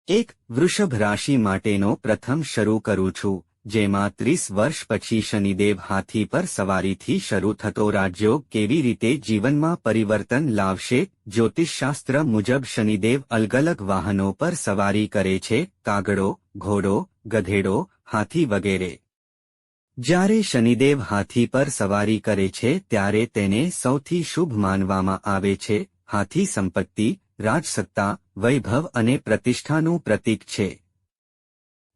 એક વૃષભ રાશિ માટેનો પ્રથમ શરૂ કરું છું, જેમાં 30 વર્ષ પછી શનિદેવ હાથી પર સવારીથી શરૂ થતો રાજયોગ કેવી રીતે જીવનમાં પરિવર્તન લાવશે। જ્યોતિષશાસ્ત્ર મુજબ શનિદેવ અલગ અલગ વાહનો પર સવારી કરે છે, કાગડો, ઘોડો, ગધેડો, હાથી વગેરે। જ્યારે શનિદેવ હાથી પર સવારી કરે છે ત્યારે તેને સૌથી શુભ માનવામાં આવે છે। હાથી સંપત્તિ, રાજસત્તા, વૈભવ અને પ્રતિષ્ઠાનું પ્રતીક છે।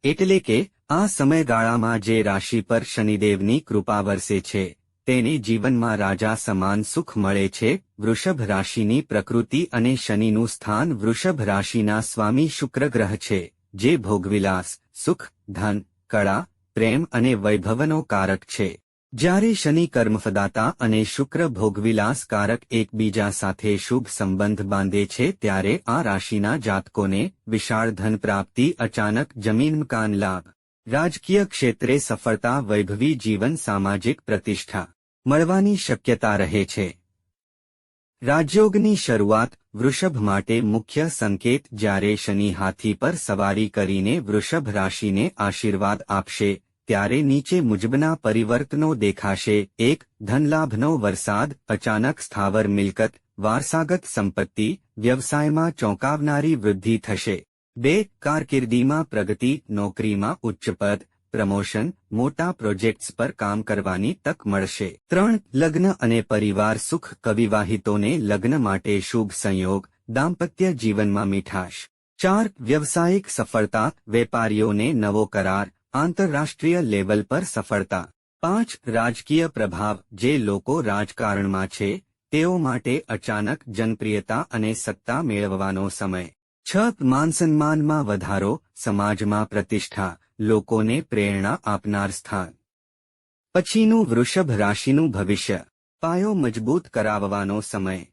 એટલે કે આ સમયગાળામાં જે રાશિ પર શનિદેવની કૃપા વરસે છે તેને જીવનમાં રાજા સમાન સુખ મળે છે। વૃષભ રાશિની પ્રકૃતિ અને શનિનું સ્થાન વૃષભ રાશિના સ્વામી શુક્ર ગ્રહ છે, જે ભોગવિલાસ, સુખ, ધન, કળા, પ્રેમ અને વૈભવનો કારક છે। જ્યારે શનિ કર્મફદાતા અને શુક્ર ભોગવિલાસ કારક એકબીજા સાથે શુભ સંબંધ બાંધે છે ત્યારે આ રાશિના જાતકોને વિશાળ ધન પ્રાપ્તિ, અચાનક જમીન મકાન લાભ, રાજકીય ક્ષેત્રે સફળતા, વૈભવી જીવન, સામાજિક પ્રતિષ્ઠા મળવાની શક્યતા રહે છે। રાજયોગની શરૂઆત વૃષભ માટે મુખ્ય સંકેત જ્યારે શનિ હાથી પર સવારી કરીને વૃષભ રાશિને આશીર્વાદ આપશે ત્યારે નીચે મુજબના પરિવર્તનો દેખાશે। 1. ધનલાભનો વરસાદ, અચાનક સ્થાવર મિલકત, વારસાગત સંપત્તિ, વ્યવસાયમાં ચોંકાવનારી વૃદ્ધિ થશે। 2. કારકિર્દીમાં પ્રગતિ, નોકરીમાં ઉચ્ચ પદ, પ્રમોશન, મોટા પ્રોજેક્ટ્સ પર કામ કરવાની તક મળશે। 3. લગ્ન અને પરિવાર સુખ, કવિવાહિતોને લગ્ન માટે શુભ સંયોગ, દાંપત્ય જીવનમાં મીઠાશ। 4. વ્યવસાયિક સફળતા, વેપારીઓને નવો કરાર, આંતરરાષ્ટ્રીય લેવલ પર સફળતા। 5. રાજકીય પ્રભાવ, જે લોકો રાજકારણમાં છે તેઓ માટે અચાનક જનપ્રિયતા અને સત્તા મેળવવાનો સમય। 6. માનસન્માનમાં વધારો, સમાજમાં પ્રતિષ્ઠા, લોકોને પ્રેરણા આપનાર સ્થાન। પછીનું વૃષભ રાશિનું ભવિષ્ય, પાયો મજબૂત કરાવવાનો સમય।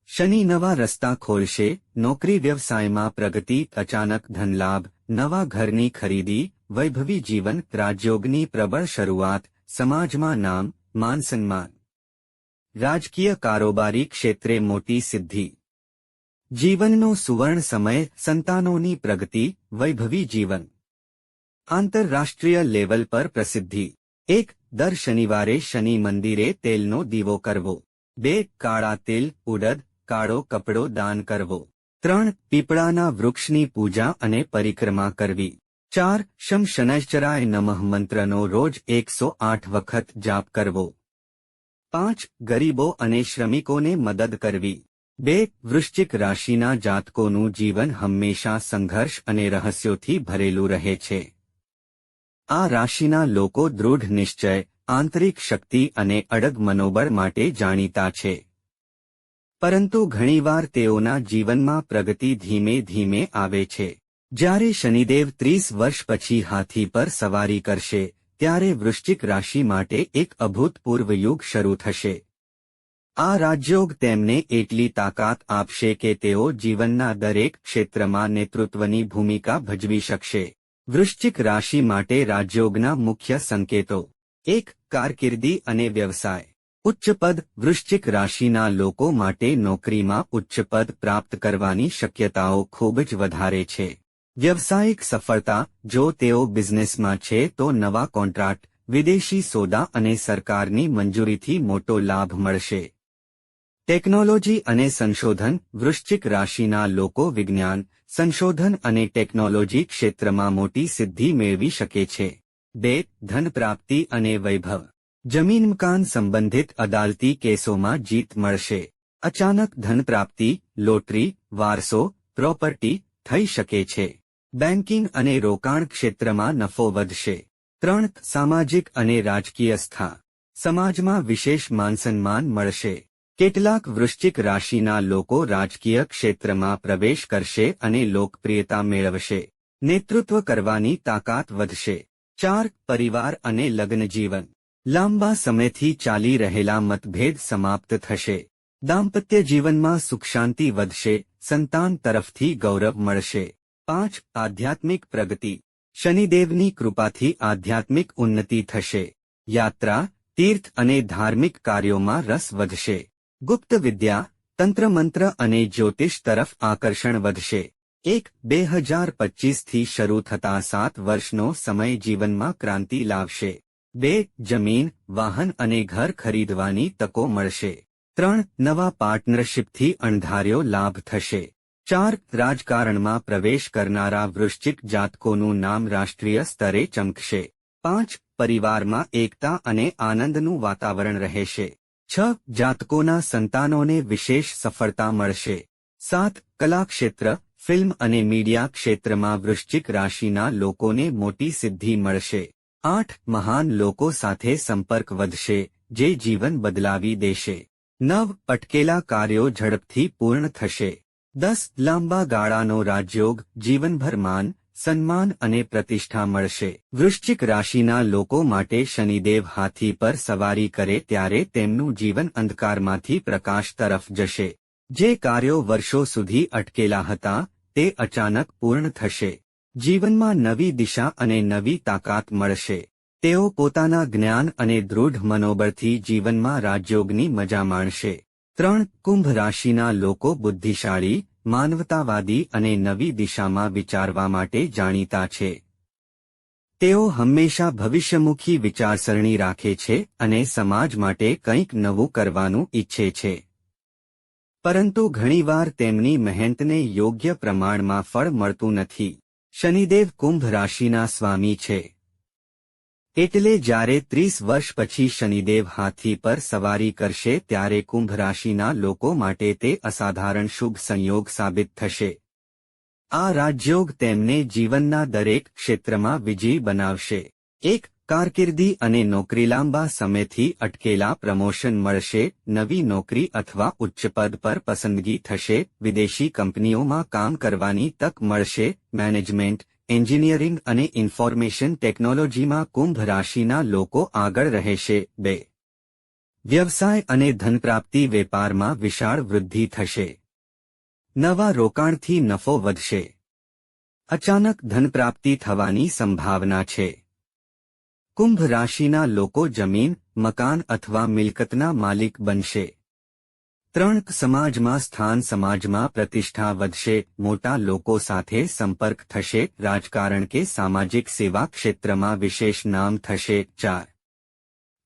શનિ નવા રસ્તા ખોલશે, નોકરી વ્યવસાયમાં પ્રગતિ, અચાનક ધનલાભ, નવા ઘરની ખરીદી, વૈભવી જીવન, રાજયોગની પ્રબળ શરૂઆત, સમાજમાં નામ, માનસન્માન, રાજકીય કારોબારી ક્ષેત્રે મોટી સિદ્ધિ, જીવનનો સુવર્ણ સમય, સંતાનોની પ્રગતિ, વૈભવી જીવન, આંતરરાષ્ટ્રીય લેવલ પર પ્રસિદ્ધિ। 1. દર શનિવારે શનિ મંદિરે તેલનો દીવો કરવો। 2. કાળા તિલ, ઉડદ, કાળો કપડો દાન કરવો। 3. પીપળાના વૃક્ષની પૂજા અને પરિક્રમા કરવી। 4. શમ શનૈશ્ચરાય નમઃ મંત્રનો રોજ 108 વખત જાપ કરવો। 5. ગરીબો અને શ્રમિકોને મદદ કરવી। 2. વૃશ્ચિક રાશિના જાતકોનું જીવન હંમેશા સંઘર્ષ અને રહસ્યોથી ભરેલું રહે છે। આ રાશિના લોકો દૃઢ નિશ્ચય, આંતરિક શક્તિ અને અડગ મનોબળ માટે જાણીતા છે, પરંતુ ઘણીવાર તેઓના જીવનમાં પ્રગતિ ધીમે ધીમે આવે છે। જ્યારે શનિદેવ 30 વર્ષ પછી હાથી પર સવારી કરશે ત્યારે વૃશ્ચિક રાશિ માટે એક અભૂતપૂર્વ યુગ શરૂ થશે। આ રાજયોગ તેમને એટલી તાકાત આપશે કે તેઓ જીવનના દરેક ક્ષેત્રમાં નેતૃત્વની ભૂમિકા ભજવી શકશે। વૃશ્ચિક રાશિ માટે રાજયોગના મુખ્ય સંકેતો। 1. કારકિર્દી અને વ્યવસાય, ઉચ્ચ પદ, વૃશ્ચિક રાશિના લોકો માટે નોકરીમાં ઉચ્ચ પદ પ્રાપ્ત કરવાની શક્યતાઓ ખૂબ જ વધારે છે। વ્યવસાયિક સફળતા, જો તેઓ બિઝનેસમાં છે તો નવા કોન્ટ્રાક્ટ, વિદેશી સોદા અને સરકારની મંજૂરીથી મોટો લાભ મળશે। ટેકનોલોજી અને સંશોધન, વૃશ્ચિક રાશિના લોકો વિજ્ઞાન, સંશોધન અને ટેકનોલોજી ક્ષેત્રમાં મોટી સિદ્ધિ મેળવી શકે છે। 2. ધન પ્રાપ્તિ અને વૈભવ, જમીન મકાન સંબંધિત અદાલતી કેસોમાં જીત મળશે। અચાનક ધન પ્રાપ્તિ, લોટરી, વારસો, પ્રોપર્ટી થઈ શકે છે। બેન્કિંગ અને રોકાણ ક્ષેત્રમાં નફો વધશે। 3. સામાજિક અને રાજકીય સ્થા, સમાજમાં વિશેષ માનસન્માન મળશે। કેટલાક વૃશ્ચિક રાશિના લોકો રાજકીય ક્ષેત્રમાં પ્રવેશ કરશે અને લોકપ્રિયતા મેળવશે। નેતૃત્વ કરવાની તાકાત વધશે। 4. પરિવાર અને લગ્ન જીવન, લાંબા સમયથી ચાલી રહેલા મતભેદ સમાપ્ત થશે। દાંપત્ય જીવનમાં સુખ શાંતિ વધશે, સંતાન તરફથી ગૌરવ મળશે। 5. આધ્યાત્મિક પ્રગતિ, શનિદેવની કૃપાથી આધ્યાત્મિક ઉન્નતિ થશે। યાત્રા, તીર્થ અને ધાર્મિક કાર્યોમાં રસ વધશે। ગુપ્ત વિદ્યા, તંત્ર મંત્ર અને જ્યોતિષ તરફ આકર્ષણ વધશે। 2025થી શરૂ થતા 7 વર્ષનો સમય જીવનમાં ક્રાંતિ લાવશે. 2. જમીન, વાહન અને ઘર ખરીદવાની તકો મળશે. 3. નવા પાર્ટનરશિપથી અણધાર્યો લાભ થશે. 4. રાજકારણમાં પ્રવેશ કરનારા વૃશ્ચિક જાતકોનું નામ રાષ્ટ્રીય સ્તરે ચમકશે. 5. પરિવારમાં એકતા અને આનંદનું વાતાવરણ રહેશે. 6. જાતકોના સંતાનોને વિશેષ સફળતા મળશે. 7. કલા ક્ષેત્ર, ફિલ્મ અને મીડિયા ક્ષેત્રમાં વૃશ્ચિક રાશિના લોકોને મોટી સિદ્ધિ મળશે. 8. મહાન લોકો સાથે સંપર્ક વધશે, જે જીવન બદલાવી દેશે. 9. અટકેલા કાર્યો ઝડપથી પૂર્ણ થશે. 10. લાંબા ગાળાનો રાજયોગ, જીવનભર માન, સન્માન અને પ્રતિષ્ઠા મળશે. વૃશ્ચિક રાશિના લોકો માટે શનિદેવ હાથી પર સવારી કરે ત્યારે તેમનું જીવન અંધકારમાંથી પ્રકાશ તરફ જશે. જે કાર્યો વર્ષો સુધી અટકેલા હતા, તે અચાનક પૂર્ણ થશે. જીવનમાં નવી દિશા અને નવી તાકાત મળશે. તેઓ પોતાના જ્ઞાન અને દૃઢ મનોબળથી જીવનમાં રાજયોગની મજા માણશે. 3. કુંભ રાશિના લોકો બુદ્ધિશાળી, માનવતાવાદી અને નવી દિશામાં વિચારવા માટે જાણીતા છે. તેઓ હંમેશા ભવિષ્યમુખી વિચારસરણી રાખે છે અને સમાજ માટે કંઈક નવું કરવાનું ઈચ્છે છે. પરંતુ ઘણીવાર તેમની મહેનતને યોગ્ય પ્રમાણમાં ફળ મળતું નથી. શનિદેવ કુંભ રાશિના સ્વામી છે. એટલે જ્યારે 30 વર્ષ પછી શનિદેવ હાથી પર સવારી કરશે ત્યારે કુંભ રાશિના લોકો માટે તે અસાધારણ શુભ સંયોગ સાબિત થશે. આ રાજયોગ તેમને જીવનના દરેક ક્ષેત્રમાં વિજયી બનાવશે. 1. કારકિર્દી અને નોકરી, લાંબા સમયથી અટકેલા પ્રમોશન મળશે. નવી નોકરી અથવા ઉચ્ચ પદ પર પસંદગી થશે. વિદેશી કંપનીઓમાં કામ કરવાની તક મળશે. મેનેજમેન્ટ, એન્જિનિયરિંગ અને ઇન્ફોર્મેશન ટેકનોલોજીમાં કુંભ રાશિના લોકો આગળ રહેશે. 2. વ્યવસાય અને ધનપ્રાપ્તિ, વેપારમાં વિશાળ વૃદ્ધિ થશે. નવા રોકાણથી નફો વધશે. અચાનક ધનપ્રાપ્તિ થવાની સંભાવના છે. કુંભ રાશિના લોકો જમીન, મકાન અથવા મિલકતના માલિક બનશે. 3. સમાજમાં સ્થાન, સમાજમાં પ્રતિષ્ઠા વધશે. મોટા લોકો સાથે સંપર્ક થશે. રાજકારણ કે સામાજિક સેવા ક્ષેત્રમાં વિશેષ નામ થશે. 4.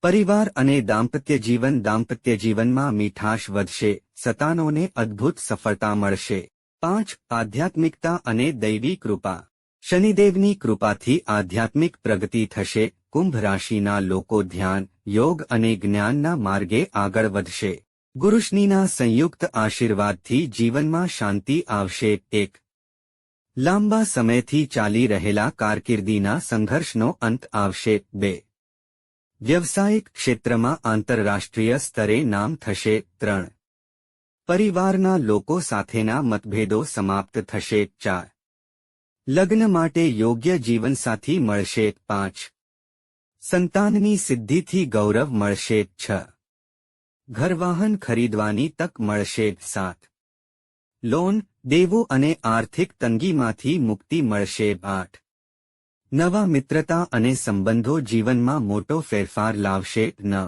પરિવાર અને દાંપત્ય જીવનમાં મીઠાશ વધશે. સંતાનોને અદ્ભુત સફળતા મળશે. 5. આધ્યાત્મિકતા અને દૈવી કૃપા, શનિદેવની કૃપાથી આધ્યાત્મિક પ્રગતિ થશે. કુંભ રાશિના લોકો ધ્યાન, યોગ અને જ્ઞાનના માર્ગે આગળ વધશે. ગુરુશનિના સંયુક્ત આશીર્વાદથી જીવનમાં શાંતિ આવશે. 1. લાંબા સમયથી ચાલી રહેલા કારકિર્દીના સંઘર્ષનો અંત આવશે. 2. વ્યવસાયિક ક્ષેત્રમાં આંતરરાષ્ટ્રીય સ્તરે નામ થશે. 3. પરિવારના લોકો સાથેના મતભેદો સમાપ્ત થશે. 4. લગ્ન માટે યોગ્ય જીવનસાથી મળશે. 5. સંતાનની સિદ્ધિથી ગૌરવ મળશે. 6. ઘરવાહન ખરીદવાની તક મળશે. 7. લોન, દેવું અને આર્થિક તંગીમાંથી મુક્તિ મળશે. 8. નવા મિત્રતા અને સંબંધો જીવનમાં મોટો ફેરફાર લાવશે. 9.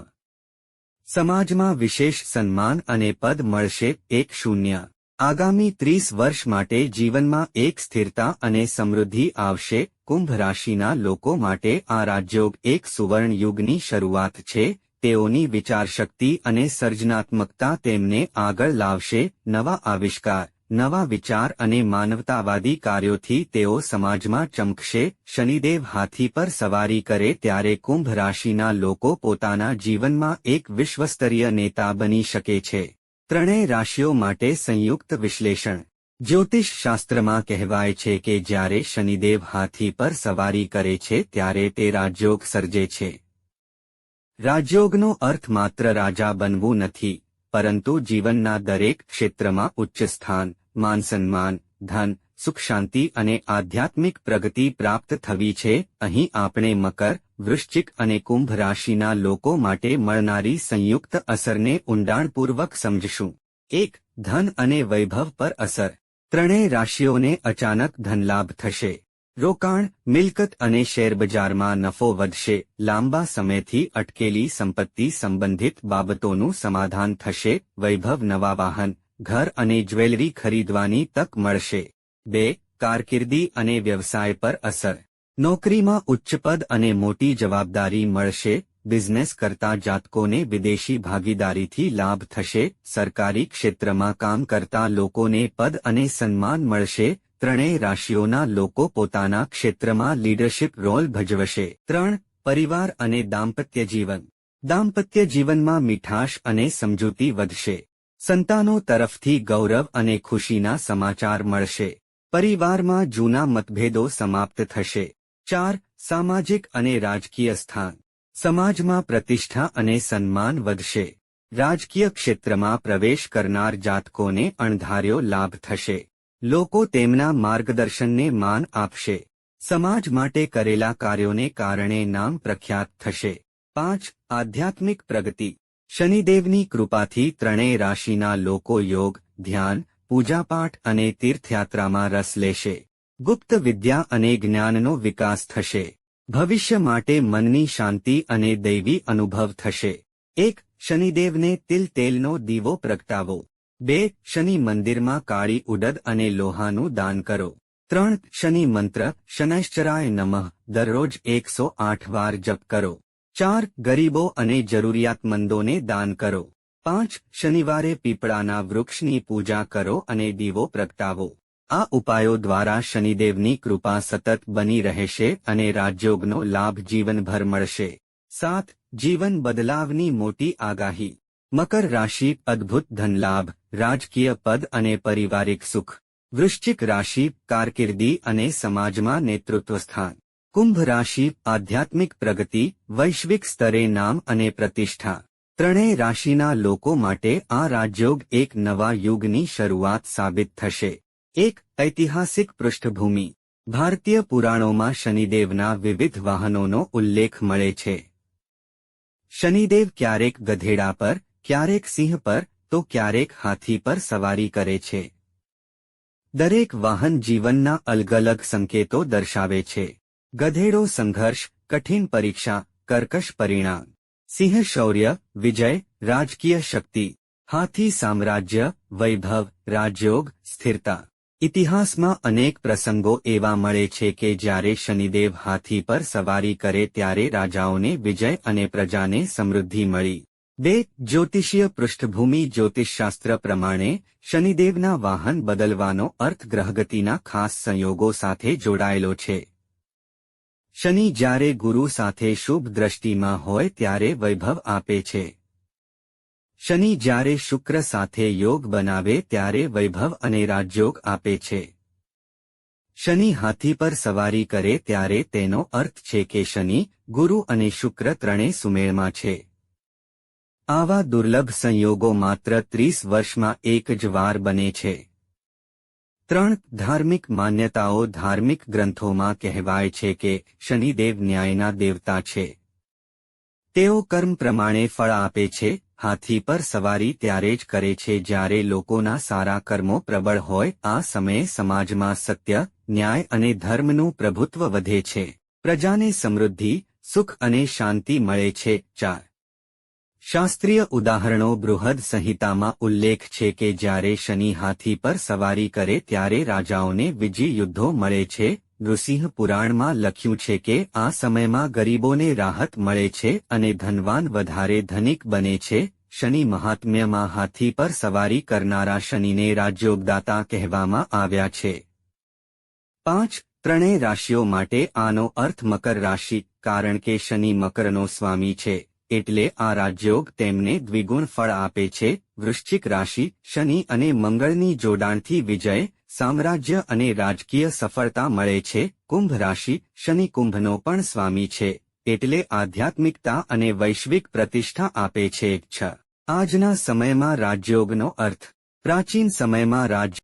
સમાજમાં વિશેષ સન્માન અને પદ મળશે. 1. આગામી 30 વર્ષ માટે જીવનમાં એક સ્થિરતા અને સમૃદ્ધિ આવશે. કુંભ રાશિના લોકો માટે આ રાજયોગ એક સુવર્ણ યુગની શરૂઆત છે. તેઓની વિચારશક્તિ અને સર્જનાત્મકતા તેમને આગળ લાવશે. નવા આવિષ્કાર, નવા વિચાર અને માનવતાવાદી કાર્યોથી તેઓ સમાજમાં ચમકશે. શનિદેવ હાથી પર સવારી કરે ત્યારે કુંભ રાશિના લોકો પોતાના જીવનમાં એક વિશ્વસ્તરીય નેતા બની શકે છે. ત્રણેય રાશિઓ માટે સંયુક્ત વિશ્લેષણ. જ્યોતિષ શાસ્ત્રમાં કહેવાય છે કે જ્યારે શનિદેવ હાથી પર સવારી કરે છે ત્યારે તે રાજયોગ સર્જે છે. રાજયોગનો અર્થ માત્ર રાજા બનવું નથી, પરંતુ જીવનના દરેક ક્ષેત્રમાં ઉચ્ચ સ્થાન, માનસન્માન, ધન, સુખ, શાંતિ અને આધ્યાત્મિક પ્રગતિ પ્રાપ્ત થવી છે. અહીં આપણે મકર, વૃશ્ચિક અને કુંભ રાશિના લોકો માટે મળનારી સંયુક્ત અસરને ઊંડાણપૂર્વક સમજશું. 1. ધન અને વૈભવ પર અસર. ત્રણેય રાશિઓને અચાનક ધનલાભ થશે. રોકાણ, મિલકત અને શેરબજારમાં નફો વધશે. લાંબા સમયથી અટકેલી સંપત્તિ સંબંધિત બાબતોનું સમાધાન થશે. વૈભવ, નવા વાહન, ઘર અને જ્વેલરી ખરીદવાની તક મળશે. 2. કારકિર્દી અને વ્યવસાય પર અસર. નોકરીમાં ઉચ્ચ પદ અને મોટી જવાબદારી મળશે. બિઝનેસ કરતા જાતકોને વિદેશી ભાગીદારીથી લાભ થશે. સરકારી ક્ષેત્રમાં કામ કરતા લોકોને પદ અને સન્માન મળશે. ત્રણેય રાશિઓના લોકો પોતાના ક્ષેત્રમાં લીડરશિપ રોલ ભજવશે. 3. પરિવાર અને દાંપત્ય જીવન. દાંપત્ય જીવનમાં મીઠાશ અને સમજૂતી વધશે. સંતાનો તરફથી ગૌરવ અને ખુશીના સમાચાર મળશે. પરિવારમાં જૂના મતભેદો સમાપ્ત થશે. 4. સામાજિક અને રાજકીય સ્થાન. સમાજમાં પ્રતિષ્ઠા અને સન્માન વધશે. રાજકીય ક્ષેત્રમાં પ્રવેશ કરનાર જાતકોને અણધાર્યો લાભ થશે. લોકો તેમના માર્ગદર્શનને માન આપશે. સમાજ માટે કરેલા કાર્યોને કારણે નામ પ્રખ્યાત થશે. 5. આધ્યાત્મિક પ્રગતિ. શનિદેવની કૃપાથી ત્રણેય રાશિના લોકો યોગ, ધ્યાન, પૂજાપાઠ અને તીર્થયાત્રામાં રસ લેશે. ગુપ્ત વિદ્યા અને જ્ઞાનનો વિકાસ થશે. ભવિષ્ય માટે મનની શાંતિ અને દૈવી અનુભવ થશે. 1. શનિદેવને તેલનો દીવો પ્રગટાવો. 2. શનિ મંદિરમાં કાળી ઉડદ અને લોહાનું દાન કરો. 3. શનિ મંત્ર શનૈશ્ચરાય નમઃ દરરોજ 108 વાર જપ કરો. 4. ગરીબો અને જરૂરિયાતમંદોને દાન કરો. 5. શનિવારે પીપળાના વૃક્ષની પૂજા કરો અને દીવો પ્રગટાવો. આ ઉપાયો દ્વારા શનિદેવની કૃપા સતત બની રહેશે અને રાજયોગનો લાભ જીવનભર મળશે. 7. જીવન બદલાવની મોટી આગાહી. મકર રાશિ અદ્ભુત ધનલાભ, રાજકીય પદ અને પારિવારિક સુખ. વૃશ્ચિક રાશિ કારકિર્દી અને સમાજમાં નેતૃત્વ સ્થાન. કુંભ રાશિ આધ્યાત્મિક પ્રગતિ, વૈશ્વિક સ્તરે નામ અને પ્રતિષ્ઠા. ત્રણેય રાશિના લોકો માટે આ રાજયોગ એક નવા યુગની શરૂઆત સાબિત થશે. 1. ઐતિહાસિક પૃષ્ઠભૂમિ. ભારતીય પુરાણોમાં શનિદેવના વિવિધ વાહનોનો ઉલ્લેખ મળે છે. શનિદેવ ક્યારેક ગધેડા પર, ક્યારેક સિંહ પર તો ક્યારેક હાથી પર સવારી કરે છે. દરેક વાહન જીવનના અલગ અલગ સંકેતો દર્શાવે છે. ગધેડો સંઘર્ષ, કઠિન પરીક્ષા, કર્કશ પરિણામ. સિંહ શૌર્ય, વિજય, રાજકીય શક્તિ. હાથી સામ્રાજ્ય, વૈભવ, રાજયોગ, સ્થિરતા. ઇતિહાસમાં અનેક પ્રસંગો એવા મળે છે કે જ્યારે શનિદેવ હાથી પર સવારી કરે ત્યારે રાજાઓને વિજય અને પ્રજાને સમૃદ્ધિ મળી. 2. જ્યોતિષીય પૃષ્ઠભૂમિ. જ્યોતિષશાસ્ત્ર પ્રમાણે શનિદેવના વાહન બદલવાનો અર્થ ગ્રહગતિના ખાસ સંયોગો સાથે જોડાયેલો છે. શનિ જ્યારે ગુરુ સાથે શુભ દ્રષ્ટિમાં હોય ત્યારે વૈભવ આપે છે. શનિ જ્યારે શુક્ર સાથે યોગ બનાવે ત્યારે વૈભવ અને રાજયોગ આપે છે. શનિ હાથી પર સવારી કરે ત્યારે તેનો અર્થ છે કે શનિ, ગુરુ અને શુક્ર ત્રણેય સુમેળમાં છે. આવા દુર્લભ સંયોગો માત્ર 30 વર્ષમાં એક જ વાર બને છે. 3. ધાર્મિક માન્યતાઓ. ધાર્મિક ગ્રંથોમાં કહેવાય છે કે શનિદેવ ન્યાયના દેવતા છે. તેઓ કર્મ પ્રમાણે ફળ આપે છે. હાથી પર સવારી ત્યારે જ કરે છે જ્યારે લોકોના સારા કર્મો પ્રબળ હોય. આ સમયે સમાજમાં સત્ય, ન્યાય અને ધર્મનું પ્રભુત્વ વધે છે. પ્રજાને સમૃદ્ધિ, સુખ અને શાંતિ મળે છે. 4. શાસ્ત્રીય ઉદાહરણો. બૃહદ સંહિતામાં ઉલ્લેખ છે કે જ્યારે શનિ હાથી પર સવારી કરે ત્યારે રાજાઓને વિજય યુદ્ધો મળે છે. નૃસિંહ પુરાણમાં લખ્યું છે કે આ સમયમાં ગરીબોને રાહત મળે છે અને ધનવાન વધારે ધનિક બને છે. શનિ મહાત્મ્યમાં હાથી પર સવારી કરનારા શનિને રાજયોગદાતા કહેવામાં આવ્યા છે. 5. ત્રણેય રાશિઓ માટે આનો અર્થ. મકર રાશિ. કારણ કે શનિ મકરનો સ્વામી છે એટલે આ રાજયોગ તેમને દ્વિગુણ ફળ આપે છે. વૃશ્ચિક રાશિ. શનિ અને મંગળની જોડાણથી વિજય, સામ્રાજ્ય અને રાજકીય સફળતા મળે છે. કુંભ રાશિ. શનિ કુંભનો પણ સ્વામી છે એટલે આધ્યાત્મિકતા અને વૈશ્વિક પ્રતિષ્ઠા આપે છે. 6. આજના સમયમાં રાજયોગનો અર્થ. પ્રાચીન સમયમાં રાજ્ય